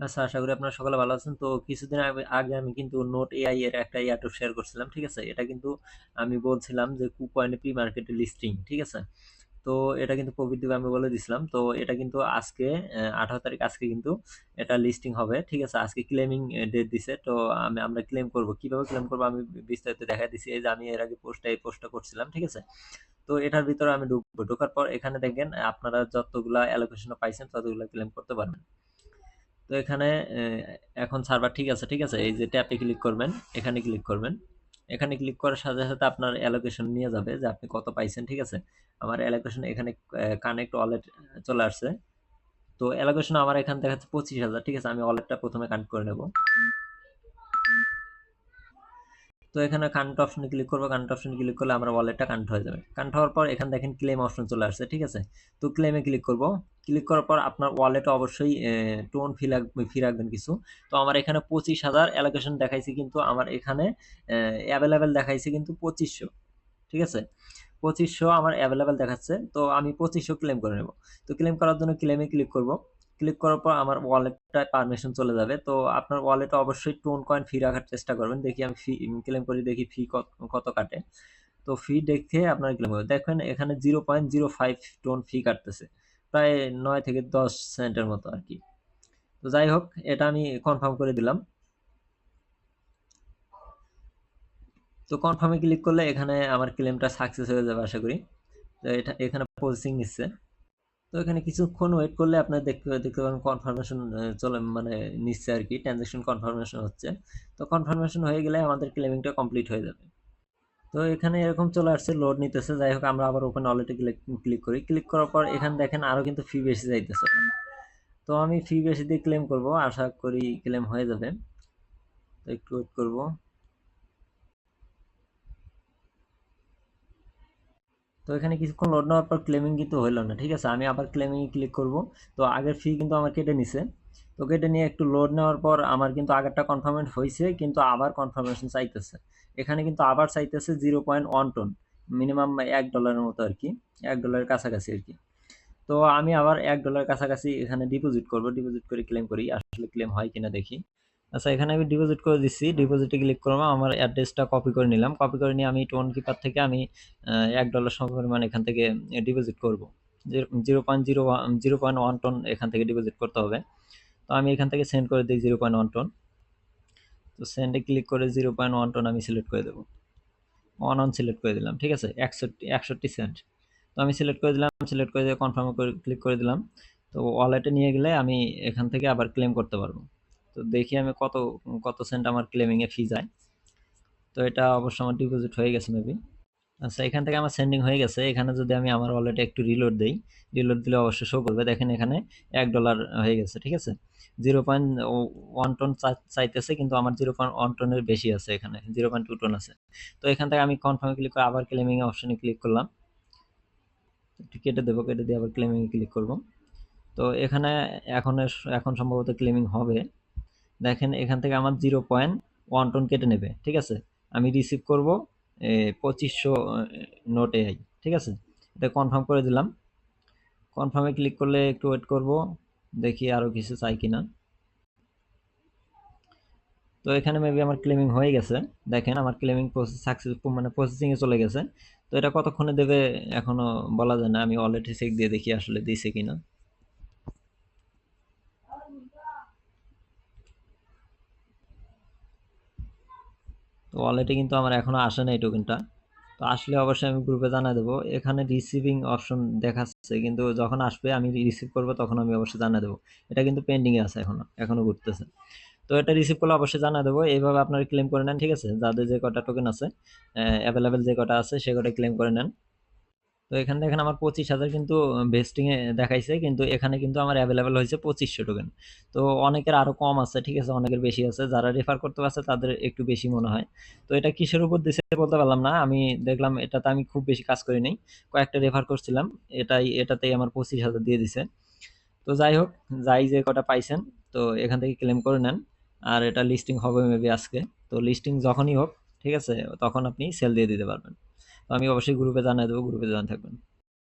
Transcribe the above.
আচ্ছা, আশা করি আপনারা সকলে ভালো আছেন। তো কিছুদিন আগে আমি কিন্তু নোট এআই এর একটা এয়ারড্রপ শেয়ার করছিলাম। ঠিক আছে? এটা কিন্তু আমি বলছিলাম যে কুকয়েন প্রি মার্কেটে লিস্টিং। ঠিক আছে? তো এটা কিন্তু প্রবৃদ্ধি আমি বলে দিছিলাম। তো এটা কিন্তু আজকে 18 তারিখ আজকে কিন্তু এটা লিস্টিং হবে। ঠিক আছে? আজকে ক্লেমিং ডেট দিছে। তো আমরা ক্লেম করব। কিভাবে ক্লেম করব আমি বিস্তারিত দেখায় দিছি। এই যে আমি এর আগে এই পোস্টটা করছিলাম। ঠিক আছে? তো এটার ভিতরে আমি ঢুকবো। ঢোকার পর এখানে দেখেন আপনারা যতগুলা অ্যালোকেশন পাইছেন ততগুলা ক্লেম করতে পারবেন। তো এখানে এখন সার্ভার ঠিক আছে, ঠিক আছে? এই যে ট্যাপে ক্লিক করবেন, এখানে ক্লিক করবেন। এখানে ক্লিক করার সাথে সাথে আপনার অ্যালোকেশন নিয়ে যাবে যে আপনি কত পাইছেন। ঠিক আছে? আমার অ্যালোকেশন এখানে কানেক্ট ওয়ালেট চলে আসছে। তো অ্যালোকেশন আমার এখানে দেখাচ্ছে 25,000। ঠিক আছে? আমি ওয়ালেটটা প্রথমে কানেক্ট করে নেব। তো এখানে কানেক্ট অপশনে ক্লিক করবো। কানেক্ট অপশনে ক্লিক করলে আমার ওয়ালেটটা কানেক্ট হয়ে যাবে। কানেক্ট হওয়ার পর এখানে দেখেন ক্লেম অপশন চলে আসছে। ঠিক আছে? তো ক্লেমে ক্লিক করব। ক্লিক করার পর আপনার ওয়ালেটে অবশ্যই টোন ফি রাখবেন কিছু। তো আমার এখানে 25,000 অ্যালোকেশন দেখাইছে, কিন্তু আমার এখানে অ্যাভেলেবেল দেখাইছে কিন্তু 2500। ঠিক আছে? 2500 আমার অ্যাভেলেবেল দেখাচ্ছে। তো আমি 2500 ক্লেম করে নেব। তো ক্লেম করার জন্য ক্লেমে ক্লিক করব। ক্লিক করার পর আমার ওয়ালেটটায় পারমিশন চলে যাবে। তো আপনার ওয়ালেটে অবশ্যই টোন কয়েন ফি রাখার চেষ্টা করবেন। দেখি আমি ফি ক্লেম করি, দেখি ফি কত কাটে। তো ফি দেখে আপনার ক্লেম করবেন। দেখবেন এখানে 0.05 টোন ফি কাটতেছে। প্রায় 9 থেকে 10 সেন্টের মতো আরকি। তো যাই হোক, এটা আমি কনফার্ম করে দিলাম। তো কনফার্মে ক্লিক করলে এখানে আমার ক্লেমটা সাকসেস হয়ে যাবে আশা করি। তো এটা এখানে প্রসেসিং নিচ্ছে। তো এখানে কিছুক্ষণ ওয়েট করলে আপনার দেখতে দেখতে পারেন কনফার্মেশন চলে, মানে নিচ্ছে আর কি, ট্রানজাকশন কনফার্মেশন হচ্ছে। তো কনফার্মেশন হয়ে গেলে আমাদের ক্লেমিংটা কমপ্লিট হয়ে যাবে। তো এখানে এরকম চলে আসছে, লোড নিতেছে। যাই হোক, আমরা আবার ওপেন ওয়ালেটে ক্লিক করি। ক্লিক করার পর এখানে দেখেন আরো কিন্তু ফি বেশি যাইতেছে। তো আমি ফি বেশি দিয়ে ক্লেম করব, আশা করি ক্লেম হয়ে যাবে। তো একটু ওয়েট করব। তো এখানে কিছুক্ষণ লোড নেওয়ার পর ক্লেমিং কিন্তু হইল না। ঠিক আছে? আমি আবার ক্লেমিং ক্লিক করব। তো আগের ফি কিন্তু আমার কেটে নিছে। তো কেটে নিয়ে একটু লোড নেওয়ার পর আমার কিন্তু আগেরটা কনফার্মেন্ট হয়েছে, কিন্তু আবার কনফার্মেশন চাইতেছে। এখানে কিন্তু আবার চাইতেছে 0.1 টন, মিনিমাম $1 মতো আর কি, $1 কাছাকাছি আর কি। তো আমি আবার $1 কাছাকাছি এখানে ডিপোজিট করব। ডিপোজিট করে ক্লেম করি, আসলে ক্লেম হয় কিনা দেখি। আচ্ছা, এখানে আমি ডিপোজিট করে দিচ্ছি। ডিপোজিটে ক্লিক করবো। আমার অ্যাড্রেসটা কপি করে নিলাম। কপি করে নিয়ে আমি টোন কিপার থেকে আমি $1 সমপরিমাণ এখান থেকে ডিপোজিট করব। 0.1 টন এখান থেকে ডিপোজিট করতে হবে। তো আমি এখান থেকে সেন্ড করে দিই 0.1 টন। তো সেন্ডে ক্লিক করে 0.1 টন আমি সিলেক্ট করে দেবো। অন সিলেক্ট করে দিলাম। ঠিক আছে? 61 সেন্ট। তো আমি সিলেক্ট করে দিলাম। সিলেক্ট করে দিয়ে কনফার্ম করে ক্লিক করে দিলাম। তো ওয়ালেটে নিয়ে গেলে আমি এখান থেকে আবার ক্লেম করতে পারবো। তো দেখি আমি কত কত সেন্ট আমার ক্লেমিংয়ে ফি যায়। তো এটা অবশ্য আমার ডিপোজিট হয়ে গেছে মেবি। আচ্ছা, এখান থেকে আমার সেন্ডিং হয়ে গেছে। এখানে যদি আমি আমার ওয়ালেটে একটু রিলোড দেই, রিলোড দিলে অবশ্যই শো করবে। দেখেন এখানে $1 হয়ে গেছে। ঠিক আছে? 0.1 টন চাইতেছে, কিন্তু আমার 0.1 টনের বেশি আছে, এখানে 0.2 টন আছে। তো এখান থেকে আমি কনফার্মে ক্লিক করে আবার ক্লেমিং অপশনে ক্লিক করলাম। একটু কেটে দেবো, কেটে দিয়ে আবার ক্লেমিং এ ক্লিক করব। তো এখানে এখন এখন সম্ভবত ক্লেমিং হবে। দেখেন এখান থেকে আমার 0.1 টন কেটে নেবে। ঠিক আছে? আমি রিসিভ করব 2500 নোট এআই। ঠিক আছে? এটা কনফার্ম করে দিলাম। কনফার্মে ক্লিক করলে একটু ওয়েট করব, দেখি আরো কিছু চাই কিনা। তো এখানে মেবি আমার ক্লেমিং হয়ে গেছে। দেখেন আমার ক্লেমিং প্রসেস সাকসেসফুল, মানে প্রসেসিং এ চলে গেছে। তো এটা কতক্ষণে দেবে এখনো বলা যায় না। আমি অলরেডি চেক দিয়ে দেখি আসলে দিছে কিনা। তো ওয়ালেটে কিন্তু আমার এখনো আসে নাই টোকেনটা। তো আসলে অবশ্যই আমি গ্রুপে জানাই দেবো। এখানে রিসিভিং অপশন দেখাচ্ছে, কিন্তু যখন আসবে আমি রিসিভ করব তখন আমি অবশ্যই জানাই দেবো। এটা কিন্তু পেন্ডিং এ আছে, এখনো ঘুরতেছে। তো এটা রিসিভ করলে অবশ্যই জানাই দেবো। এইভাবে আপনারা ক্লেম করে নেন। ঠিক আছে? যাদের যে কটা টোকেন আছে, অ্যাভেলেবেল যে কটা আছে সে কটা ক্লেম করে নেন। তো এখানে দেখেন আমার 25,000 কিন্তু ভেস্টিং এ দেখাইছে, কিন্তু এখানে কিন্তু আমার অ্যাভেলেবেল হয়েছে 2500 টোকেন। তো অনেকের আরো কম আছে। ঠিক আছে? অনেকের বেশি আছে। যারা রেফার করতে পারছে তাদের একটু বেশি মনে হয়। তো এটা কিসের উপর দিছে বলতে পারলাম না। আমি দেখলাম এটাতে আমি খুব বেশি কাজ করি নাই, কয়েকটা রেফার করছিলাম। এটাতেই আমার 25,000 দিয়ে দিছে। তো যাই হোক, যাই যে কটা পাইছেন, তো এখান থেকে ক্লেম করে নেন। আর এটা লিস্টিং হবে মেবি আজকে। তো লিস্টিং যখনই হোক, ঠিক আছে, তখন আপনি সেল দিয়ে দিতে পারবেন। তো আমি অবশ্যই গ্রুপে জানিয়ে দেবো, গ্রুপে জানিয়ে থাকবেন।